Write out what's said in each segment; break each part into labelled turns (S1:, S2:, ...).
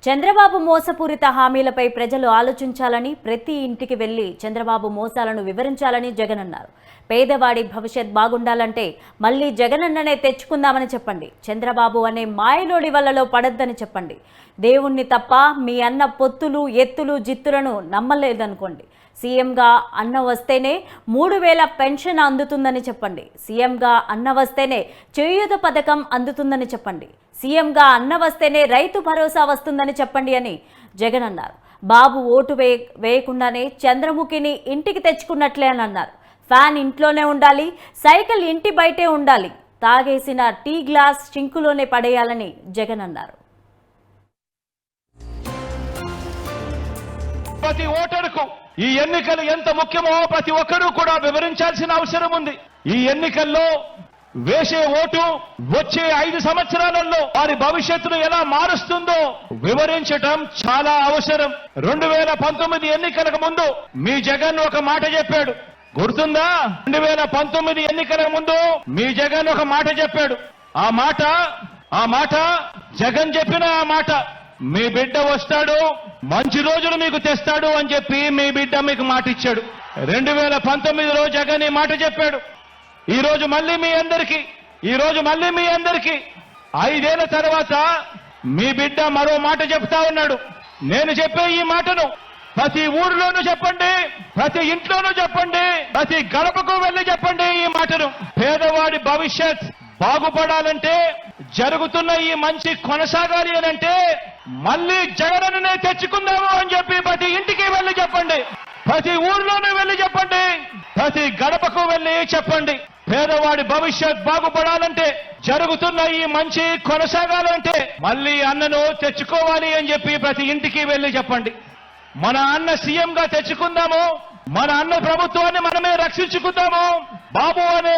S1: చంద్రబాబు మోసపూరిత హామీలపై ప్రజలు ఆలోచించాలని, ప్రతి ఇంటికి వెళ్లి చంద్రబాబు మోసాలను వివరించాలని జగన్ అన్నారు. పేదవాడి భవిష్యత్ బాగుండాలంటే మళ్లీ జగనన్ననే తెచ్చుకుందామని చెప్పండి. చంద్రబాబు అనే మాయలోడి వల్లలో పడద్దని చెప్పండి. దేవుణ్ణి తప్ప మీ అన్న పొత్తులు, ఎత్తులు, జిత్తులను నమ్మలేదనుకోండి. సీఎంగా అన్న వస్తేనే 3000 పెన్షన్ అందుతుందని చెప్పండి. సీఎంగా అన్న వస్తేనే చేయూత పథకం అందుతుందని చెప్పండి. సీఎంగా అన్న వస్తేనే రైతు భరోసా వస్తుందని చెప్పండి అని జగన్ అన్నారు. బాబు ఓటు వేయకుండానే చంద్రముఖిని ఇంటికి తెచ్చుకున్నట్లే అని అన్నారు. ఫ్యాన్ ఇంట్లోనే ఉండాలి, సైకిల్ ఇంటి బయటే ఉండాలి, తాగేసిన టీ గ్లాస్ సింకులోనే పడేయాలని జగన్ అన్నారు.
S2: ప్రతి ఓటరుకు ఈ ఎన్నికలు ఎంత ముఖ్యమో ప్రతి ఒక్కరూ కూడా వివరించాల్సిన అవసరం ఉంది. ఈ ఎన్నికల్లో వేసే ఓటు వచ్చే 5 సంవత్సరాలలో వారి భవిష్యత్తును ఎలా మారుస్తుందో వివరించటం చాలా అవసరం. 2019 ఎన్నికలకు ముందు మీ జగన్ ఒక మాట చెప్పాడు, గుర్తుందా? 2019 ఎన్నికలకు ముందు మీ జగన్ ఒక మాట చెప్పాడు. ఆ మాట జగన్ చెప్పిన ఆ మాట, మీ బిడ్డ వస్తాడు, మంచి రోజులు మీకు తెస్తాడు అని చెప్పి మీ బిడ్డ మీకు మాట ఇచ్చాడు. 2019లో జగన్ ఈ మాట చెప్పాడు. ఈ రోజు మళ్ళీ మీ అందరికీ 5 ఏళ్ల తర్వాత మీ బిడ్డ మరో మాట చెప్తా ఉన్నాడు. నేను చెప్పే ఈ మాటను ప్రతి ఊరిలోనూ చెప్పండి, ప్రతి ఇంట్లోనూ చెప్పండి, ప్రతి గడపకు వెళ్ళి చెప్పండి ఈ మాటను. పేదవాడి భవిష్యత్ బాగుపడాలంటే, జరుగుతున్న ఈ మంచి కొనసాగాలి అనంటే మళ్ళీ జగనన్ననే తెచ్చుకుందాము అని చెప్పి ప్రతి ఇంటికి వెళ్ళి చెప్పండి, ప్రతి ఊర్లోనూ వెళ్ళి చెప్పండి, ప్రతి గడపకు వెళ్ళి చెప్పండి. పేదవాడి భవిష్యత్ బాగుపడాలంటే, జరుగుతున్న ఈ మంచి కొనసాగాలంటే మళ్ళీ అన్నను తెచ్చుకోవాలి అని చెప్పి ప్రతి ఇంటికి వెళ్ళి చెప్పండి. మన అన్న సీఎంగా తెచ్చుకుందాము, మన అన్న ప్రభుత్వాన్ని మనమే రక్షించుకుందాము. బాబు అనే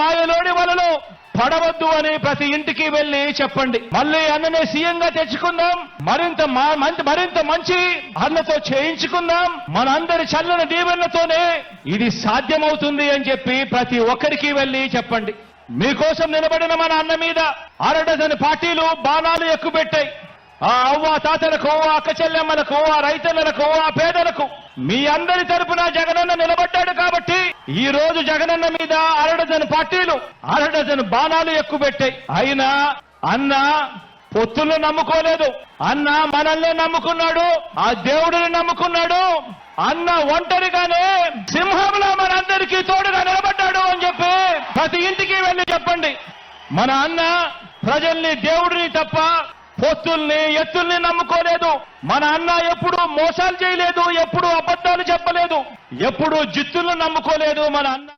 S2: మాయలోడి వలలో పడవద్దు అని ప్రతి ఇంటికి వెళ్ళి చెప్పండి. మళ్ళీ అన్ననే సీఎంగా తెచ్చుకుందాం, మరింత మంచి అన్నతో చేయించుకుందాం. మన అందరి చల్లని దీవెనలతోనే ఇది సాధ్యమవుతుంది అని చెప్పి ప్రతి ఒక్కరికి వెళ్ళి చెప్పండి. మీకోసం నిలబడిన మన అన్న మీద 6 డజన్ పార్టీలు బాణాలు ఎక్కుపెట్టాయి. ఆ అవ్వ తాతలకు, ఆ అక్క చెల్లెమ్మలకు, ఆ రైతన్నలకు, ఆ పేదలకు మీ అందరి తరపున జగనన్న నిలబడ్డాడు కాబట్టి ఈ రోజు జగనన్న మీద 6 డజన్ పార్టీలు 6 డజన్ బాణాలు ఎక్కుపెట్టాయి. అయినా అన్న పొత్తులు నమ్ముకోలేదు, అన్న మనల్ని నమ్ముకున్నాడు, ఆ దేవుడిని నమ్ముకున్నాడు. అన్న ఒంటరిగానే సింహంలో మనందరికీ తోడుగా నిలబడ్డాడు అని చెప్పి ప్రతి ఇంటికి వెళ్ళి చెప్పండి. మన అన్న ప్రజల్ని, దేవుడిని తప్ప పొత్తుల్ని, ఎత్తుల్ని నమ్ముకోలేదు. మన అన్న ఎప్పుడు మోసాలు చేయలేదు, ఎప్పుడు అబద్ధాలు చెప్పలేదు, ఎప్పుడు జిత్తులను నమ్ముకోలేదు మన అన్న.